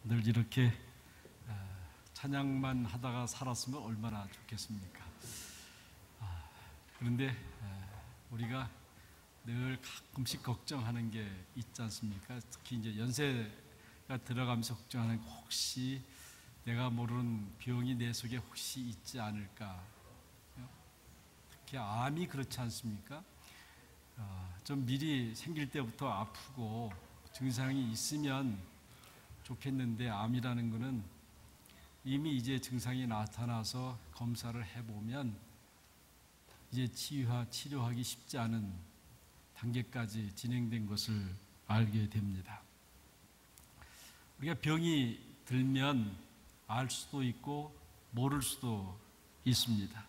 늘 이렇게 찬양만 하다가 살았으면 얼마나 좋겠습니까? 그런데 우리가 늘 가끔씩 걱정하는 게 있지 않습니까? 특히 이제 연세가 들어가면서 걱정하는 게 혹시 내가 모르는 병이 내 속에 혹시 있지 않을까? 특히 암이 그렇지 않습니까? 좀 미리 생길 때부터 아프고 증상이 있으면 좋겠는데 암이라는 것은 이미 이제 증상이 나타나서 검사를 해보면 이제 치료하기 쉽지 않은 단계까지 진행된 것을 알게 됩니다. 우리가 병이 들면 알 수도 있고 모를 수도 있습니다.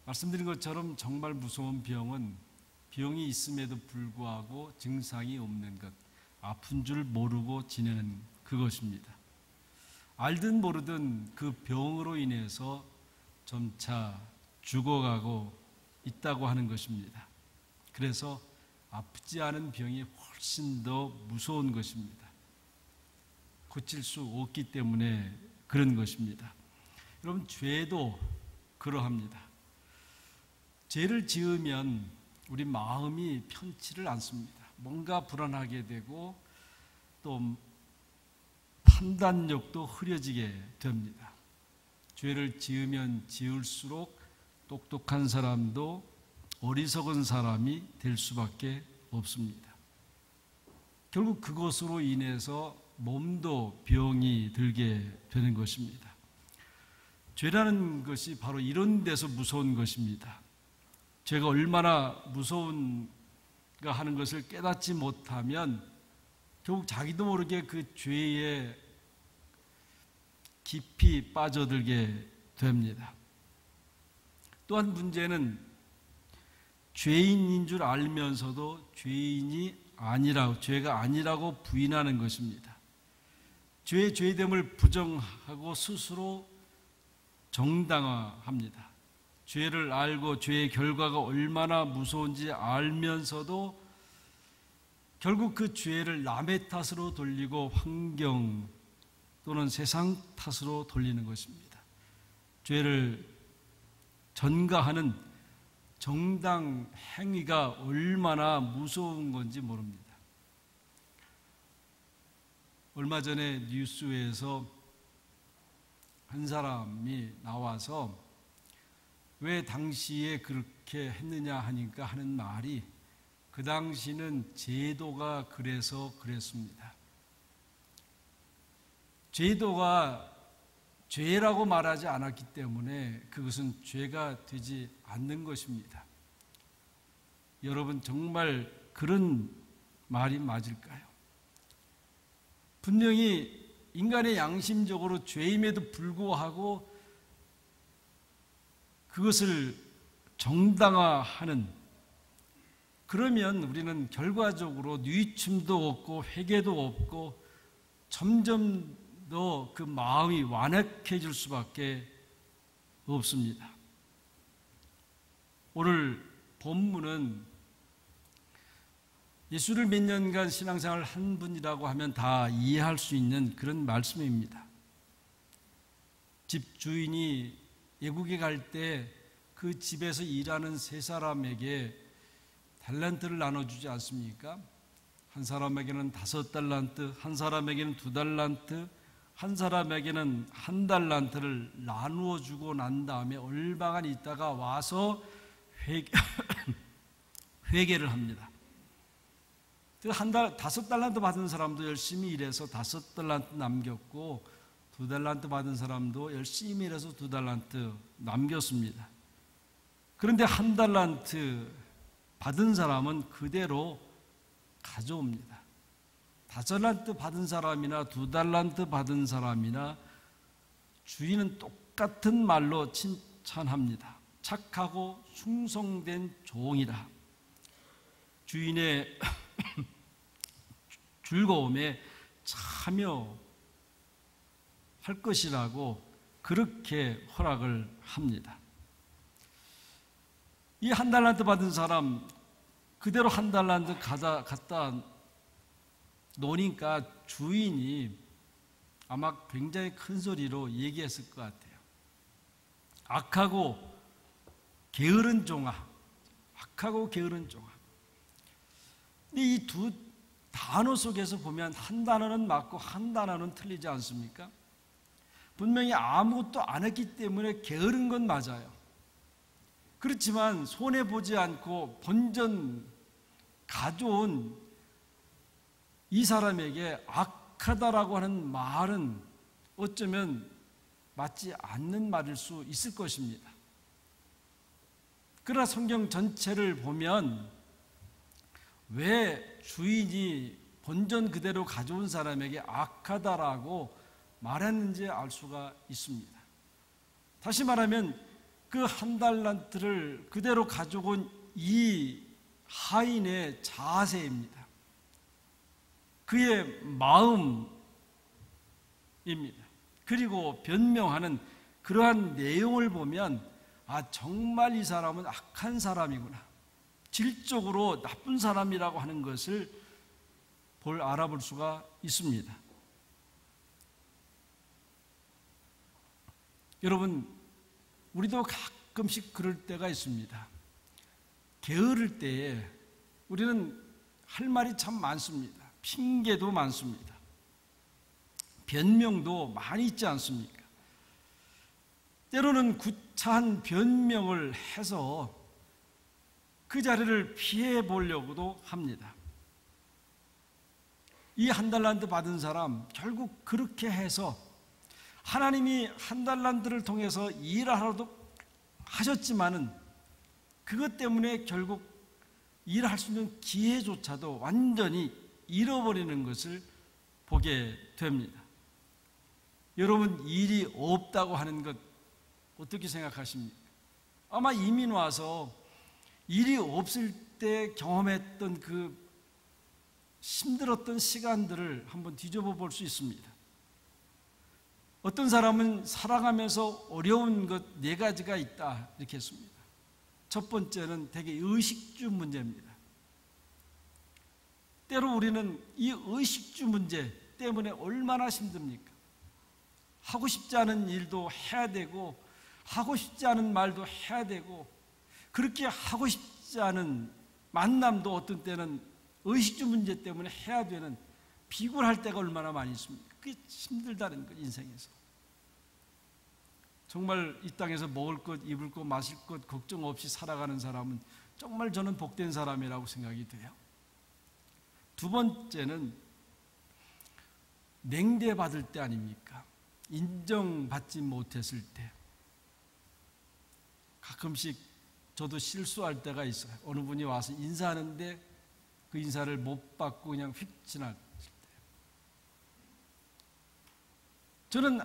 말씀드린 것처럼 정말 무서운 병은 병이 있음에도 불구하고 증상이 없는 것, 아픈 줄 모르고 지내는 그것입니다. 알든 모르든 그 병으로 인해서 점차 죽어가고 있다고 하는 것입니다. 그래서 아프지 않은 병이 훨씬 더 무서운 것입니다. 고칠 수 없기 때문에 그런 것입니다. 여러분, 죄도 그러합니다. 죄를 지으면 우리 마음이 편치를 않습니다. 뭔가 불안하게 되고 또 판단력도 흐려지게 됩니다. 죄를 지으면 지을수록 똑똑한 사람도 어리석은 사람이 될 수밖에 없습니다. 결국 그것으로 인해서 몸도 병이 들게 되는 것입니다. 죄라는 것이 바로 이런 데서 무서운 것입니다. 죄가 얼마나 무서운가 하는 것을 깨닫지 못하면 결국 자기도 모르게 그 죄에 깊이 빠져들게 됩니다. 또한 문제는 죄인인 줄 알면서도 죄가 아니라고 부인하는 것입니다. 죄의 죄됨을 부정하고 스스로 정당화합니다. 죄를 알고 죄의 결과가 얼마나 무서운지 알면서도 결국 그 죄를 남의 탓으로 돌리고 환경 또는 세상 탓으로 돌리는 것입니다. 죄를 전가하는 정당 행위가 얼마나 무서운 건지 모릅니다. 얼마 전에 뉴스에서 한 사람이 나와서 왜 당시에 그렇게 했느냐 하니까 하는 말이 그 당시는 제도가 그래서 그랬습니다. 제도가 죄라고 말하지 않았기 때문에 그것은 죄가 되지 않는 것입니다. 여러분, 정말 그런 말이 맞을까요? 분명히 인간의 양심적으로 죄임에도 불구하고 그것을 정당화하는, 그러면 우리는 결과적으로 뉘우침도 없고 회개도 없고 점점 더 그 마음이 완악해질 수밖에 없습니다. 오늘 본문은 예수를 몇 년간 신앙생활을 한 분이라고 하면 다 이해할 수 있는 그런 말씀입니다. 집 주인이 외국에 갈 때 그 집에서 일하는 세 사람에게 달란트를 나눠주지 않습니까? 한 사람에게는 5달란트, 한 사람에게는 2달란트, 한 사람에게는 1달란트를 나누어 주고 난 다음에 얼마간 있다가 와서 회개를 합니다. 5달란트 받은 사람도 열심히 일해서 5달란트 남겼고 2달란트 받은 사람도 열심히 일해서 2달란트 남겼습니다. 그런데 1달란트 받은 사람은 그대로 가져옵니다. 5달란트 받은 사람이나 2달란트 받은 사람이나 주인은 똑같은 말로 칭찬합니다. 착하고 충성된 종이라. 주인의 즐거움에 참여할 것이라고 그렇게 허락을 합니다. 이 1달란트 받은 사람 그대로 1달란트 갖다 노니까 주인이 아마 굉장히 큰 소리로 얘기했을 것 같아요. 악하고 게으른 종아, 악하고 게으른 종아. 근데 이 두 단어 속에서 보면 한 단어는 맞고 한 단어는 틀리지 않습니까? 분명히 아무것도 안 했기 때문에 게으른 건 맞아요. 그렇지만 손해보지 않고 본전 가져온 이 사람에게 악하다라고 하는 말은 어쩌면 맞지 않는 말일 수 있을 것입니다. 그러나 성경 전체를 보면 왜 주인이 본전 그대로 가져온 사람에게 악하다라고 말했는지 알 수가 있습니다. 다시 말하면 그 한 달란트를 그대로 가져온 이 하인의 자세입니다. 그의 마음입니다. 그리고 변명하는 그러한 내용을 보면 정말 이 사람은 악한 사람이구나, 질적으로 나쁜 사람이라고 하는 것을 알아볼 수가 있습니다. 여러분, 우리도 가끔씩 그럴 때가 있습니다. 게으를 때에 우리는 할 말이 참 많습니다. 핑계도 많습니다. 변명도 많이 있지 않습니까? 때로는 구차한 변명을 해서 그 자리를 피해 보려고도 합니다. 이 한 달란트 받은 사람 결국 그렇게 해서 하나님이 한 달란트를 통해서 일하라도 하셨지만은 그것 때문에 결국 일할 수 있는 기회조차도 완전히 잃어버리는 것을 보게 됩니다. 여러분, 일이 없다고 하는 것 어떻게 생각하십니까? 아마 이민 와서 일이 없을 때 경험했던 그 힘들었던 시간들을 한번 뒤져봐 볼 수 있습니다. 어떤 사람은 살아가면서 어려운 것 4가지가 있다 이렇게 했습니다. 첫 번째는 대개 의식주 문제입니다. 때로 우리는 이 의식주 문제 때문에 얼마나 힘듭니까? 하고 싶지 않은 일도 해야 되고 하고 싶지 않은 말도 해야 되고 그렇게 하고 싶지 않은 만남도 어떤 때는 의식주 문제 때문에 해야 되는, 비굴할 때가 얼마나 많이 있습니까? 그게 힘들다는 것, 인생에서. 정말 이 땅에서 먹을 것, 입을 것, 마실 것 걱정 없이 살아가는 사람은 정말 저는 복된 사람이라고 생각이 돼요. 두 번째는 냉대받을 때 아닙니까? 인정받지 못했을 때. 가끔씩 저도 실수할 때가 있어요. 어느 분이 와서 인사하는데 그 인사를 못 받고 그냥 휙 지나칠 때. 저는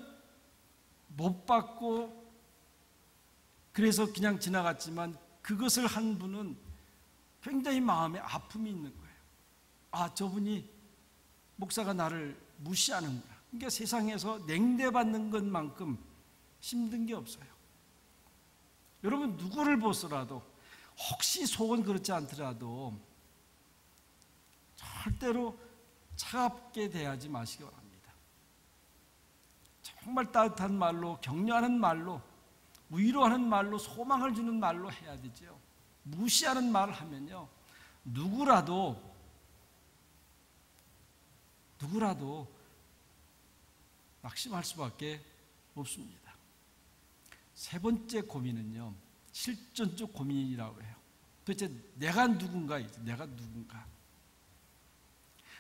못 받고 그래서 그냥 지나갔지만 그것을 한 분은 굉장히 마음에 아픔이 있는 거예요. 저분이 목사가 나를 무시하는구나. 그러니까 세상에서 냉대받는 것만큼 힘든 게 없어요. 여러분, 누구를 보더라도 혹시 속은 그렇지 않더라도 절대로 차갑게 대하지 마시기 바랍니다. 정말 따뜻한 말로, 격려하는 말로, 위로하는 말로, 소망을 주는 말로 해야 되죠. 무시하는 말을 하면요, 누구라도 낙심할 수밖에 없습니다. 세 번째 고민은요, 실존적 고민이라고 해요. 도대체 내가 누군가이죠. 내가 누군가.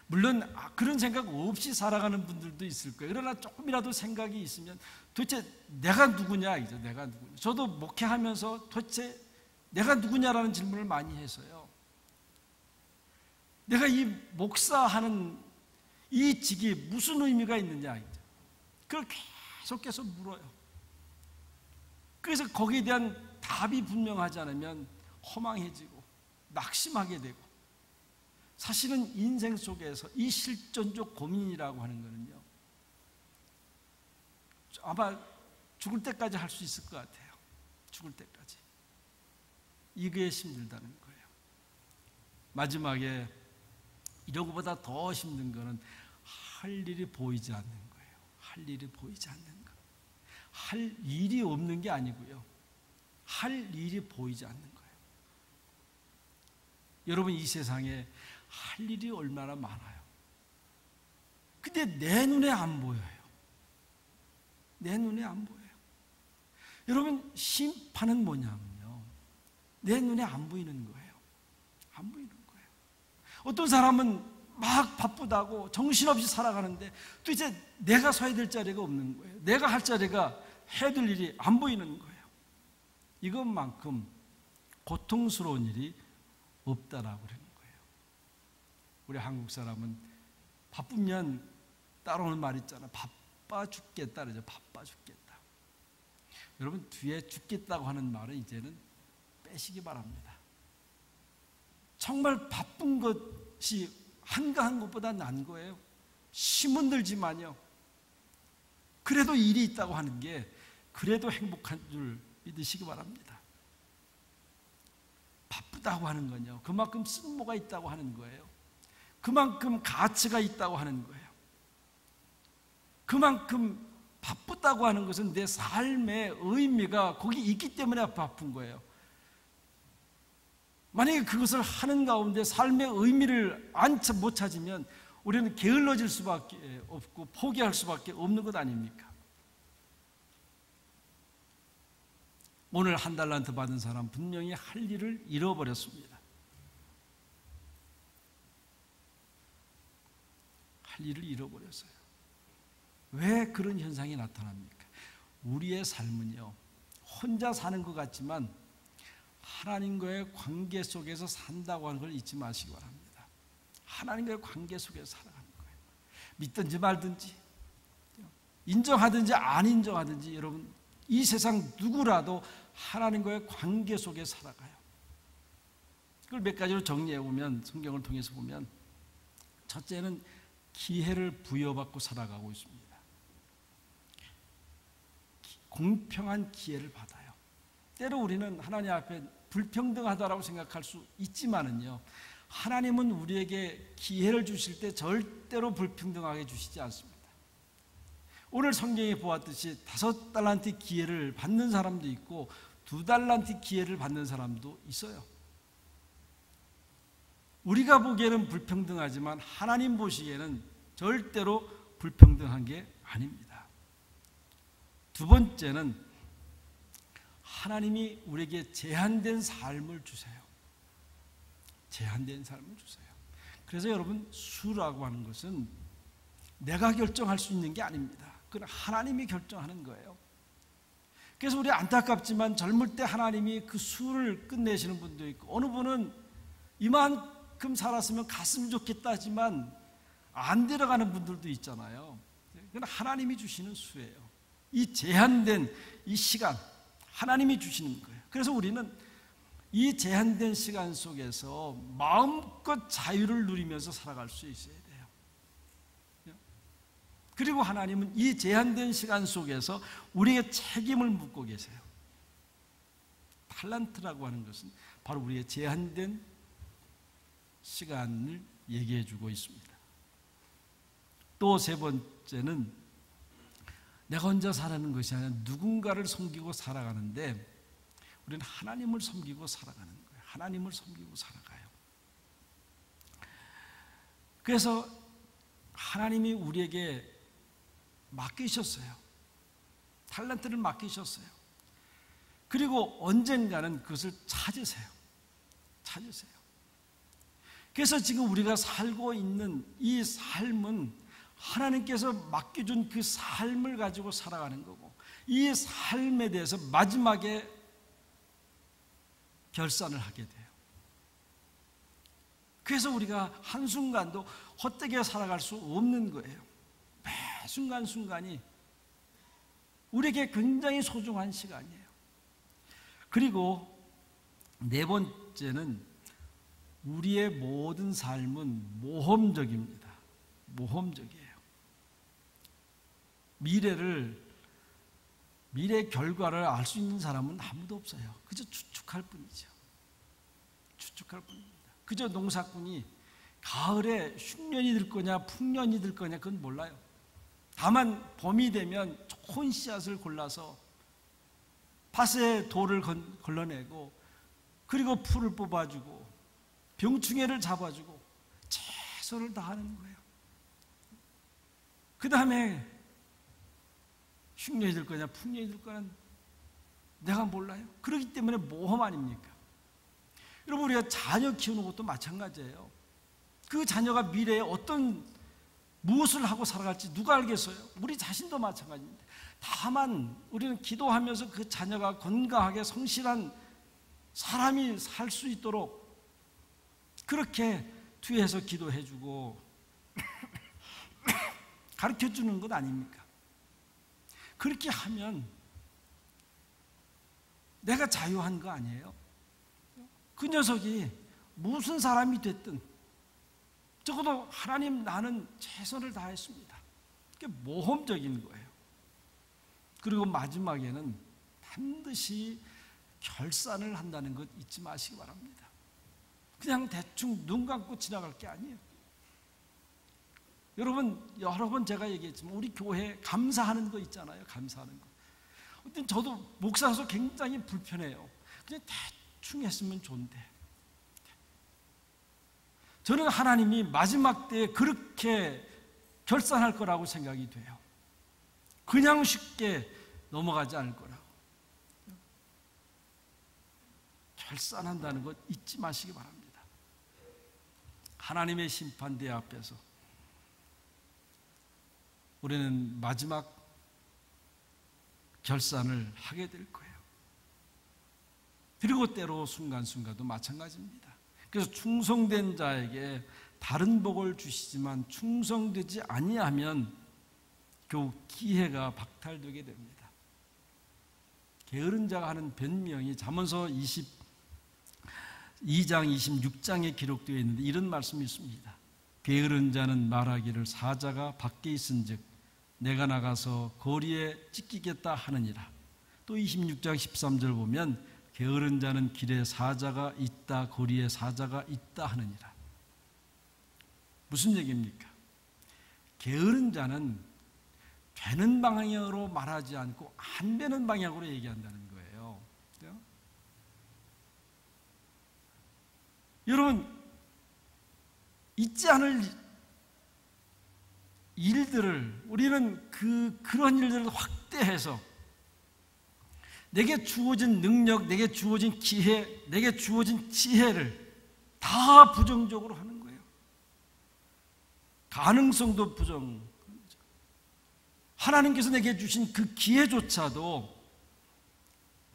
물론 그런 생각 없이 살아가는 분들도 있을 거예요. 그러나 조금이라도 생각이 있으면 도대체 내가 누구냐, 이제 내가 누구냐. 저도 목회하면서 도대체 내가 누구냐라는 질문을 많이 해서요. 내가 이 목사하는 이 직이 무슨 의미가 있느냐, 이제 그걸 계속해서 물어요. 그래서 거기에 대한 답이 분명하지 않으면 허망해지고 낙심하게 되고, 사실은 인생 속에서 이 실존적 고민이라고 하는 거는요, 아마 죽을 때까지 할 수 있을 것 같아요. 죽을 때까지. 이게 힘들다는 거예요. 마지막에 이런 것보다 더 힘든 거는 할 일이 보이지 않는 거예요. 할 일이 보이지 않는 거. 할 일이 없는 게 아니고요. 할 일이 보이지 않는 거예요. 여러분, 이 세상에 할 일이 얼마나 많아요. 근데 내 눈에 안 보여요. 내 눈에 안 보여요. 여러분, 심판은 뭐냐면요, 내 눈에 안 보이는 거예요. 안 보이는 거예요. 어떤 사람은 막 바쁘다고 정신없이 살아가는데 또 이제 내가 서야 될 자리가 없는 거예요. 내가 할 자리가 해야 될 일이 안 보이는 거예요. 이것만큼 고통스러운 일이 없다라고 그러는 거예요. 우리 한국 사람은 바쁘면 따라오는 말 있잖아요. 바빠 죽겠다 그러죠. 바빠 죽겠다. 여러분, 뒤에 죽겠다고 하는 말은 이제는 빼시기 바랍니다. 정말 바쁜 것이 한가한 것보다 난 거예요. 힘은 들지만요, 그래도 일이 있다고 하는 게 그래도 행복한 줄 믿으시기 바랍니다. 바쁘다고 하는 건요, 그만큼 쓸모가 있다고 하는 거예요. 그만큼 가치가 있다고 하는 거예요. 그만큼 바쁘다고 하는 것은 내 삶의 의미가 거기 있기 때문에 바쁜 거예요. 만약에 그것을 하는 가운데 삶의 의미를 못 찾으면 우리는 게을러질 수밖에 없고 포기할 수밖에 없는 것 아닙니까? 오늘 한 달란트 받은 사람 분명히 할 일을 잃어버렸습니다. 할 일을 잃어버렸어요. 왜 그런 현상이 나타납니까? 우리의 삶은요, 혼자 사는 것 같지만 하나님과의 관계 속에서 산다고 하는 걸 잊지 마시기 바랍니다. 하나님과의 관계 속에서 살아가는 거예요. 믿든지 말든지, 인정하든지 안 인정하든지, 여러분, 이 세상 누구라도 하나님과의 관계 속에 살아가요. 그걸 몇 가지로 정리해 보면, 성경을 통해서 보면, 첫째는 기회를 부여받고 살아가고 있습니다. 공평한 기회를 받아요. 때로 우리는 하나님 앞에 불평등하다라고 생각할 수 있지만은요, 하나님은 우리에게 기회를 주실 때 절대로 불평등하게 주시지 않습니다. 오늘 성경에 보았듯이 5달란트 기회를 받는 사람도 있고 2달란트 기회를 받는 사람도 있어요. 우리가 보기에는 불평등하지만 하나님 보시기에는 절대로 불평등한 게 아닙니다. 두 번째는 하나님이 우리에게 제한된 삶을 주세요. 제한된 삶을 주세요. 그래서 여러분, 수라고 하는 것은 내가 결정할 수 있는 게 아닙니다. 그건 하나님이 결정하는 거예요. 그래서 우리 안타깝지만 젊을 때 하나님이 그 수를 끝내시는 분도 있고, 어느 분은 이만큼 살았으면 갔으면 좋겠다 하지만 안 들어가는 분들도 있잖아요. 그건 하나님이 주시는 수예요. 이 제한된 이 시간, 하나님이 주시는 거예요. 그래서 우리는 이 제한된 시간 속에서 마음껏 자유를 누리면서 살아갈 수 있어야 돼요. 그리고 하나님은 이 제한된 시간 속에서 우리에게 책임을 묻고 계세요. 탈란트라고 하는 것은 바로 우리의 제한된 시간을 얘기해 주고 있습니다. 또 세 번째는 내가 혼자 살아가는 것이 아니라 누군가를 섬기고 살아가는데, 우리는 하나님을 섬기고 살아가는 거예요. 하나님을 섬기고 살아가요. 그래서 하나님이 우리에게 맡기셨어요. 탈란트를 맡기셨어요. 그리고 언젠가는 그것을 찾으세요. 찾으세요. 그래서 지금 우리가 살고 있는 이 삶은 하나님께서 맡겨준 그 삶을 가지고 살아가는 거고, 이 삶에 대해서 마지막에 결산을 하게 돼요. 그래서 우리가 한순간도 헛되게 살아갈 수 없는 거예요. 매 순간순간이 우리에게 굉장히 소중한 시간이에요. 그리고 네 번째는 우리의 모든 삶은 모험적입니다. 모험적이에요. 미래 결과를 알 수 있는 사람은 아무도 없어요. 그저 추측할 뿐이죠. 추측할 뿐입니다. 그저 농사꾼이 가을에 흉년이 들 거냐 풍년이 들 거냐 그건 몰라요. 다만 봄이 되면 좋은 씨앗을 골라서 밭에 돌을 걸러내고 그리고 풀을 뽑아주고 병충해를 잡아주고 최선을 다하는 거예요. 그 다음에 흉년이 들 거냐 풍년이 들 거냐 내가 몰라요. 그렇기 때문에 모험 아닙니까? 여러분, 우리가 자녀 키우는 것도 마찬가지예요. 그 자녀가 미래에 무엇을 하고 살아갈지 누가 알겠어요? 우리 자신도 마찬가지입니다. 다만 우리는 기도하면서 그 자녀가 건강하게 성실한 사람이 살 수 있도록 그렇게 뒤에서 기도해주고 가르쳐주는 것 아닙니까? 그렇게 하면 내가 자유한 거 아니에요? 그 녀석이 무슨 사람이 됐든 적어도 하나님 나는 최선을 다했습니다. 그게 모험적인 거예요. 그리고 마지막에는 반드시 결산을 한다는 것 잊지 마시기 바랍니다. 그냥 대충 눈 감고 지나갈 게 아니에요. 여러분, 여러 번 제가 얘기했지만 우리 교회 감사하는 거 있잖아요. 감사하는 거. 근데 저도 목사로서 굉장히 불편해요. 그냥 대충 했으면 좋은데. 저는 하나님이 마지막 때에 그렇게 결산할 거라고 생각이 돼요. 그냥 쉽게 넘어가지 않을 거라고. 결산한다는 것 잊지 마시기 바랍니다. 하나님의 심판대 앞에서 우리는 마지막 결산을 하게 될 거예요. 그리고 때로 순간순간도 마찬가지입니다. 그래서 충성된 자에게 다른 복을 주시지만 충성되지 아니하면 결국 기회가 박탈되게 됩니다. 게으른 자가 하는 변명이 잠언서 22장 26장에 기록되어 있는데 이런 말씀이 있습니다. 게으른 자는 말하기를 사자가 밖에 있은즉 내가 나가서 거리에 찢기겠다 하느니라. 또 26장 13절 보면 게으른 자는 길에 사자가 있다 거리에 사자가 있다 하느니라. 무슨 얘기입니까? 게으른 자는 되는 방향으로 말하지 않고 안 되는 방향으로 얘기한다는 거예요. 그렇죠? 여러분, 있지 않을 일들을 우리는 그런 일들을 확대해서 내게 주어진 능력, 내게 주어진 기회, 내게 주어진 지혜를 다 부정적으로 하는 거예요. 가능성도 부정. 하나님께서 내게 주신 그 기회조차도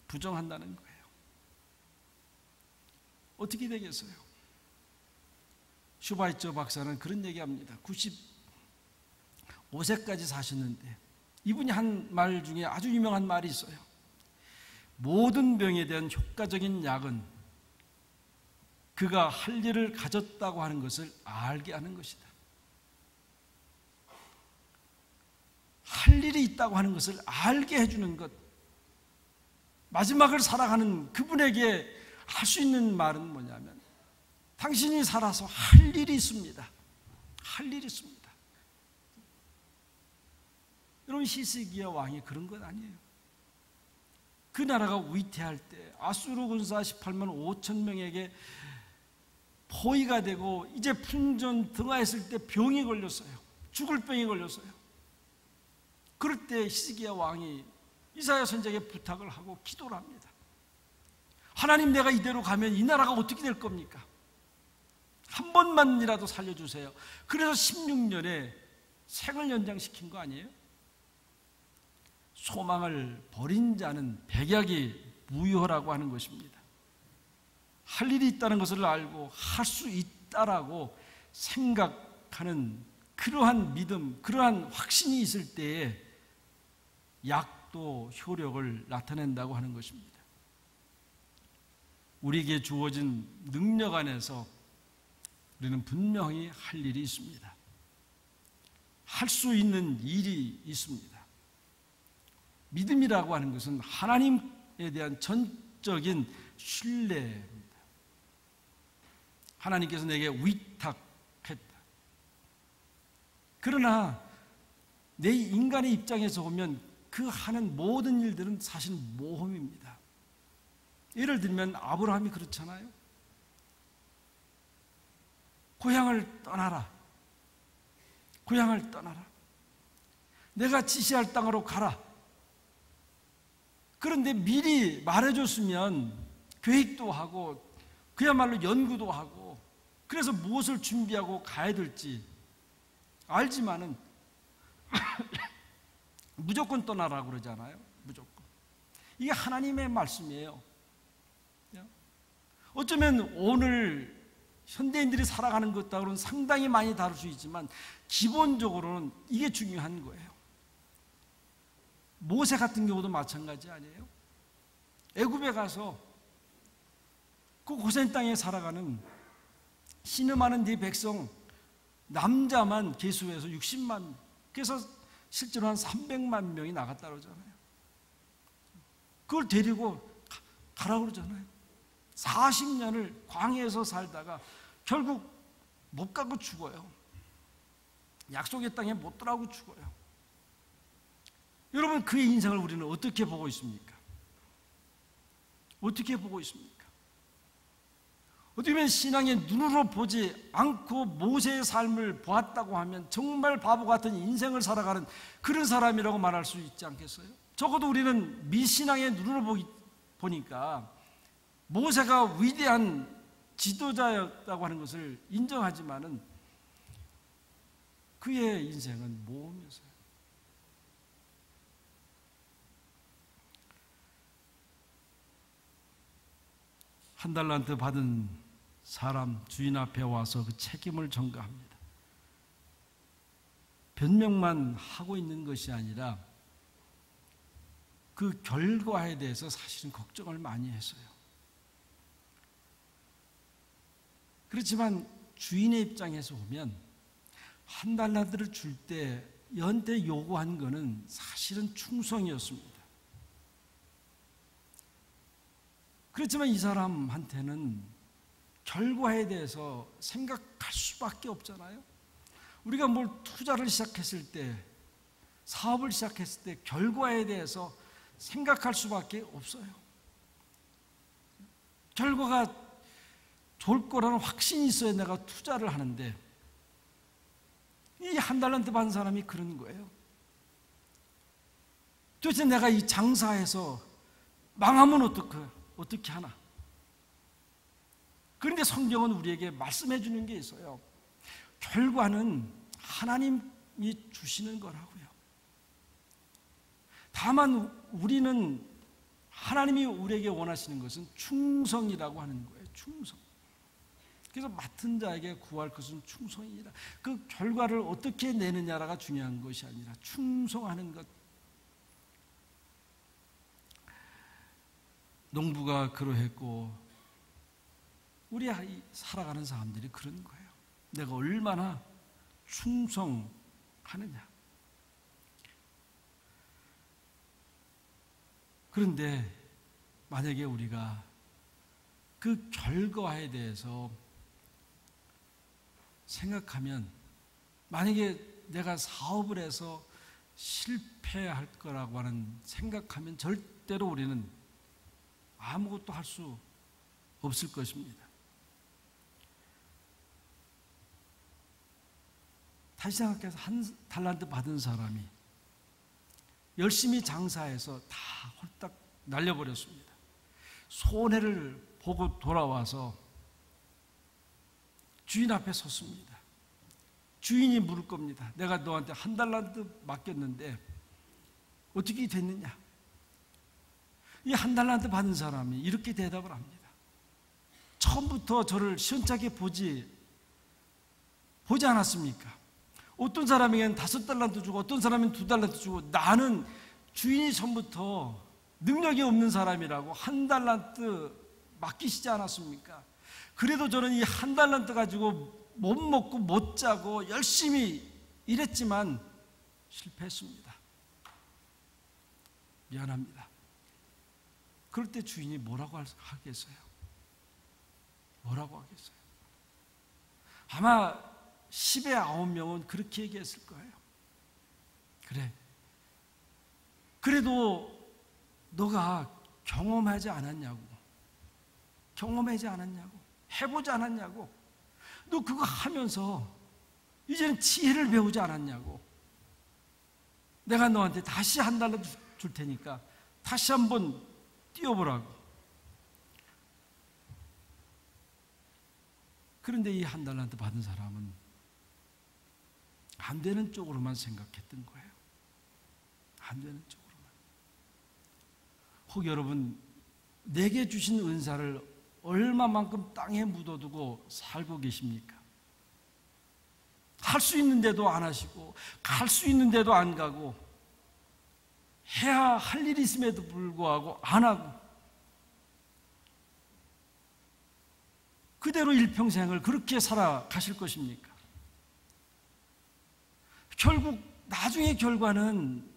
부정한다는 거예요. 어떻게 되겠어요? 슈바이처 박사는 그런 얘기합니다. 95세까지 사셨는데 이분이 한 말 중에 아주 유명한 말이 있어요. 모든 병에 대한 효과적인 약은 그가 할 일을 가졌다고 하는 것을 알게 하는 것이다. 할 일이 있다고 하는 것을 알게 해주는 것. 마지막을 살아가는 그분에게 할 수 있는 말은 뭐냐면 당신이 살아서 할 일이 있습니다. 할 일이 있습니다. 여러분, 히스기야 왕이 그런 건 아니에요. 그 나라가 위태할 때 아수르 군사 18만 5천 명에게 포위가 되고 이제 풍전 등하했을 때 병이 걸렸어요. 죽을 병이 걸렸어요. 그럴 때 히스기야 왕이 이사야 선지자에게 부탁을 하고 기도를 합니다. 하나님, 내가 이대로 가면 이 나라가 어떻게 될 겁니까? 한 번만이라도 살려주세요. 그래서 16년에 생을 연장시킨 거 아니에요? 소망을 버린 자는 백약이 무효라고 하는 것입니다. 할 일이 있다는 것을 알고 할 수 있다라고 생각하는 그러한 믿음, 그러한 확신이 있을 때에 약도 효력을 나타낸다고 하는 것입니다. 우리에게 주어진 능력 안에서 우리는 분명히 할 일이 있습니다. 할 수 있는 일이 있습니다. 믿음이라고 하는 것은 하나님에 대한 전적인 신뢰입니다. 하나님께서 내게 위탁하신 그러나 내 인간의 입장에서 보면 그 하는 모든 일들은 사실 모험입니다. 예를 들면 아브라함이 그렇잖아요. 고향을 떠나라. 고향을 떠나라. 내가 지시할 땅으로 가라. 그런데 미리 말해줬으면 계획도 하고 그야말로 연구도 하고 그래서 무엇을 준비하고 가야 될지 알지만은 무조건 떠나라고 그러잖아요. 무조건. 이게 하나님의 말씀이에요. 어쩌면 오늘 현대인들이 살아가는 것하고는 상당히 많이 다를 수 있지만 기본적으로는 이게 중요한 거예요. 모세 같은 경우도 마찬가지 아니에요? 애굽에 가서 그 고센 땅에 살아가는 신음하는 네 백성 남자만 계수해서 60만, 그래서 실제로 한 300만 명이 나갔다 그러잖아요. 그걸 데리고 가라고 그러잖아요. 40년을 광야에서 살다가 결국 못 가고 죽어요. 약속의 땅에 못 들어가고 죽어요. 여러분, 그의 인생을 우리는 어떻게 보고 있습니까? 어떻게 보고 있습니까? 어떻게 보면 신앙의 눈으로 보지 않고 모세의 삶을 보았다고 하면 정말 바보 같은 인생을 살아가는 그런 사람이라고 말할 수 있지 않겠어요? 적어도 우리는 미신앙의 눈으로 보니까 모세가 위대한 지도자였다고 하는 것을 인정하지만은 그의 인생은 모험이었어요. 한 달란트 받은 사람 주인 앞에 와서 그 책임을 전가합니다. 변명만 하고 있는 것이 아니라 그 결과에 대해서 사실은 걱정을 많이 했어요. 그렇지만 주인의 입장에서 보면 한 달란트를 줄 때 연대 요구한 것은 사실은 충성이었습니다. 그렇지만 이 사람한테는 결과에 대해서 생각할 수밖에 없잖아요. 우리가 뭘 투자를 시작했을 때, 사업을 시작했을 때 결과에 대해서 생각할 수밖에 없어요. 결과가 좋을 거라는 확신이 있어야 내가 투자를 하는데 이 한 달란트 받은 사람이 그런 거예요. 도대체 내가 이 장사해서 망하면 어떻게 하나? 그런데 성경은 우리에게 말씀해 주는 게 있어요. 결과는 하나님이 주시는 거라고요. 다만 우리는 하나님이 우리에게 원하시는 것은 충성이라고 하는 거예요. 충성. 그래서 맡은 자에게 구할 것은 충성이라. 그 결과를 어떻게 내느냐가 중요한 것이 아니라 충성하는 것. 농부가 그러했고 우리 살아가는 사람들이 그런 거예요. 내가 얼마나 충성하느냐. 그런데 만약에 우리가 그 결과에 대해서 생각하면, 만약에 내가 사업을 해서 실패할 거라고 하는 생각하면 절대로 우리는 아무것도 할 수 없을 것입니다. 다시 생각해서 한 달란트 받은 사람이 열심히 장사해서 다 홀딱 날려버렸습니다. 손해를 보고 돌아와서 주인 앞에 섰습니다. 주인이 물을 겁니다. 내가 너한테 한 달란트 맡겼는데 어떻게 됐느냐? 이 한 달란트 받은 사람이 이렇게 대답을 합니다. 처음부터 저를 시원찮게 보지 않았습니까? 어떤 사람에게는 5달란트 주고 어떤 사람은 2달란트 주고, 나는 주인이 처음부터 능력이 없는 사람이라고 한 달란트 맡기시지 않았습니까? 그래도 저는 이 한 달란트 가지고 못 먹고 못 자고 열심히 일했지만 실패했습니다. 미안합니다. 그럴 때 주인이 뭐라고 하겠어요? 뭐라고 하겠어요? 아마 10의 9명은 그렇게 얘기했을 거예요. 그래, 그래도 너가 경험하지 않았냐고, 경험하지 않았냐고, 해보지 않았냐고, 너 그거 하면서 이제는 지혜를 배우지 않았냐고, 내가 너한테 다시 $1 줄 테니까 다시 한번 뛰어보라고. 그런데 이 $1 받은 사람은 안 되는 쪽으로만 생각했던 거예요. 안 되는 쪽으로만. 혹 여러분, 내게 주신 은사를 얼마만큼 땅에 묻어두고 살고 계십니까? 할 수 있는데도 안 하시고, 갈 수 있는데도 안 가고, 해야 할 일이 있음에도 불구하고 안 하고, 그대로 일평생을 그렇게 살아가실 것입니까? 결국 나중의 결과는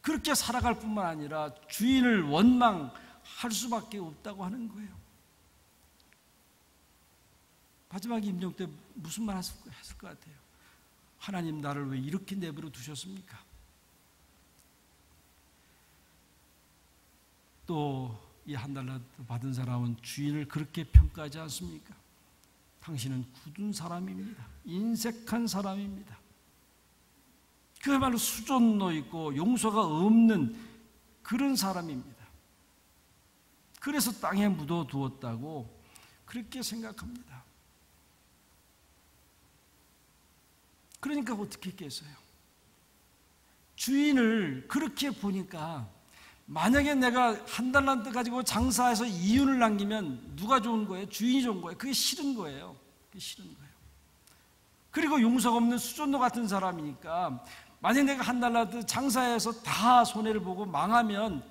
그렇게 살아갈 뿐만 아니라 주인을 원망할 수밖에 없다고 하는 거예요. 마지막 임종 때 무슨 말 했을 것 같아요? 하나님, 나를 왜 이렇게 내버려 두셨습니까? 또 이 $1 받은 사람은 주인을 그렇게 평가하지 않습니까? 당신은 굳은 사람입니다. 인색한 사람입니다. 그야말로 수존노 있고 용서가 없는 그런 사람입니다. 그래서 땅에 묻어두었다고 그렇게 생각합니다. 그러니까 어떻게 했겠어요? 주인을 그렇게 보니까, 만약에 내가 $1 가지고 장사해서 이윤을 남기면 누가 좋은 거예요? 주인이 좋은 거예요. 그게 싫은 거예요. 그게 싫은 거예요. 그리고 용서가 없는 수존노 같은 사람이니까, 만약에 내가 $1 장사해서 다 손해를 보고 망하면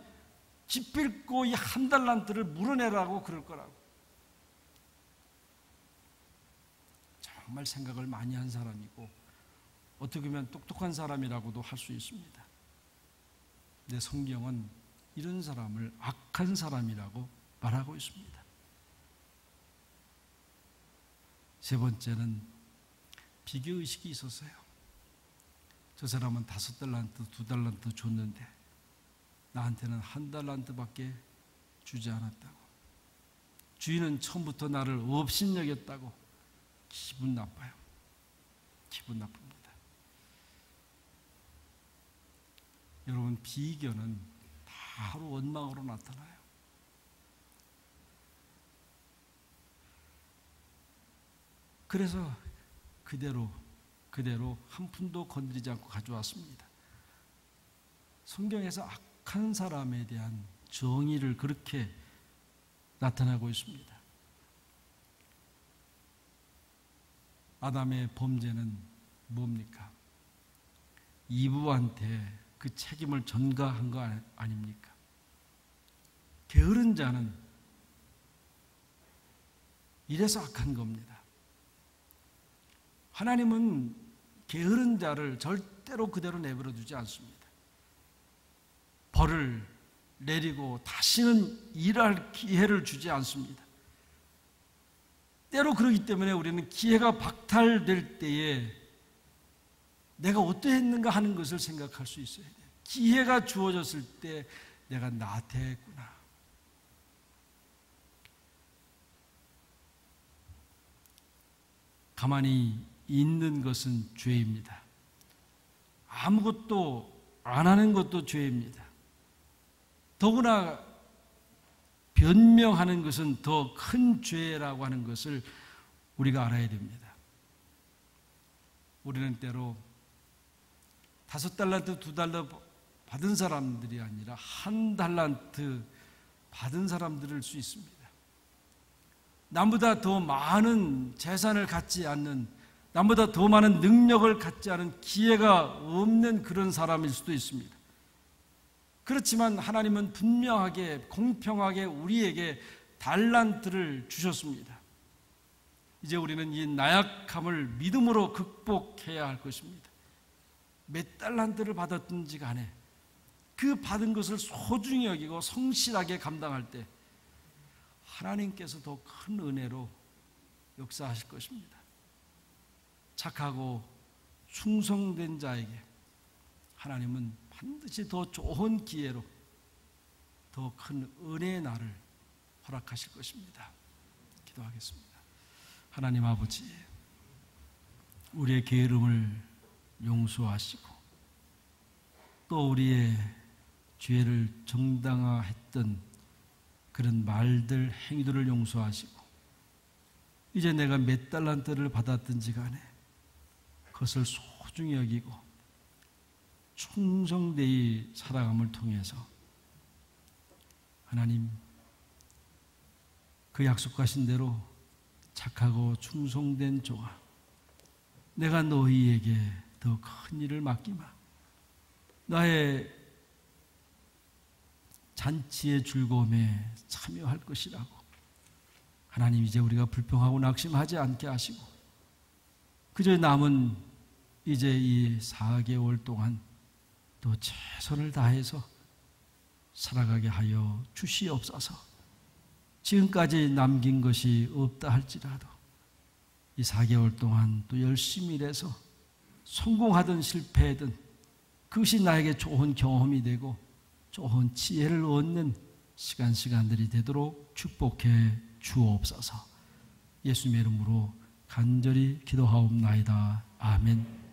기필코 이 $1를 물어내라고 그럴 거라고. 정말 생각을 많이 한 사람이고, 어떻게 보면 똑똑한 사람이라고도 할 수 있습니다. 근데 성경은 이런 사람을 악한 사람이라고 말하고 있습니다. 세 번째는 비교의식이 있었어요. 저 사람은 $5, $2 줬는데 나한테는 $1밖에 주지 않았다고. 주인은 처음부터 나를 업신여겼다고. 기분 나빠요. 기분 나쁩니다. 여러분, 비교는 바로 원망으로 나타나요. 그래서 그대로 한 푼도 건드리지 않고 가져왔습니다. 성경에서 악한 사람에 대한 정의를 그렇게 나타나고 있습니다. 아담의 범죄는 뭡니까? 이브한테 그 책임을 전가한 거 아닙니까? 게으른 자는 이래서 악한 겁니다. 하나님은 게으른 자를 절대로 그대로 내버려 두지 않습니다. 벌을 내리고 다시는 일할 기회를 주지 않습니다. 때로 그러기 때문에 우리는 기회가 박탈될 때에 내가 어떠했는가 하는 것을 생각할 수 있어야 돼요. 기회가 주어졌을 때 내가 나태했구나. 가만히 있는 것은 죄입니다. 아무것도 안 하는 것도 죄입니다. 더구나 변명하는 것은 더 큰 죄라고 하는 것을 우리가 알아야 됩니다. 우리는 때로 $5, $2 받은 사람들이 아니라 $1 받은 사람들일 수 있습니다. 남보다 더 많은 재산을 갖지 않는, 남보다 더 많은 능력을 갖지 않은 기회가 없는 그런 사람일 수도 있습니다. 그렇지만 하나님은 분명하게 공평하게 우리에게 달란트를 주셨습니다. 이제 우리는 이 나약함을 믿음으로 극복해야 할 것입니다. 몇 달란트를 받았든지 간에 그 받은 것을 소중히 여기고 성실하게 감당할 때 하나님께서 더 큰 은혜로 역사하실 것입니다. 착하고 충성된 자에게 하나님은 반드시 더 좋은 기회로 더 큰 은혜의 날을 허락하실 것입니다. 기도하겠습니다. 하나님 아버지, 우리의 게으름을 용서하시고 또 우리의 죄를 정당화했던 그런 말들, 행위들을 용서하시고 이제 내가 몇 달란트를 받았든지 간에 그것을 소중히 여기고 충성되이 살아감을 통해서 하나님 그 약속하신 대로 착하고 충성된 종아, 내가 너희에게 더 큰 일을 맡기마. 나의 잔치의 즐거움에 참여할 것이라고. 하나님, 이제 우리가 불평하고 낙심하지 않게 하시고 그저 남은 이제 이 4개월 동안 또 최선을 다해서 살아가게 하여 주시옵소서. 지금까지 남긴 것이 없다 할지라도 이 4개월 동안 또 열심히 일해서 성공하든 실패하든 그것이 나에게 좋은 경험이 되고 좋은 지혜를 얻는 시간들이 되도록 축복해 주옵소서. 예수님의 이름으로 간절히 기도하옵나이다. 아멘.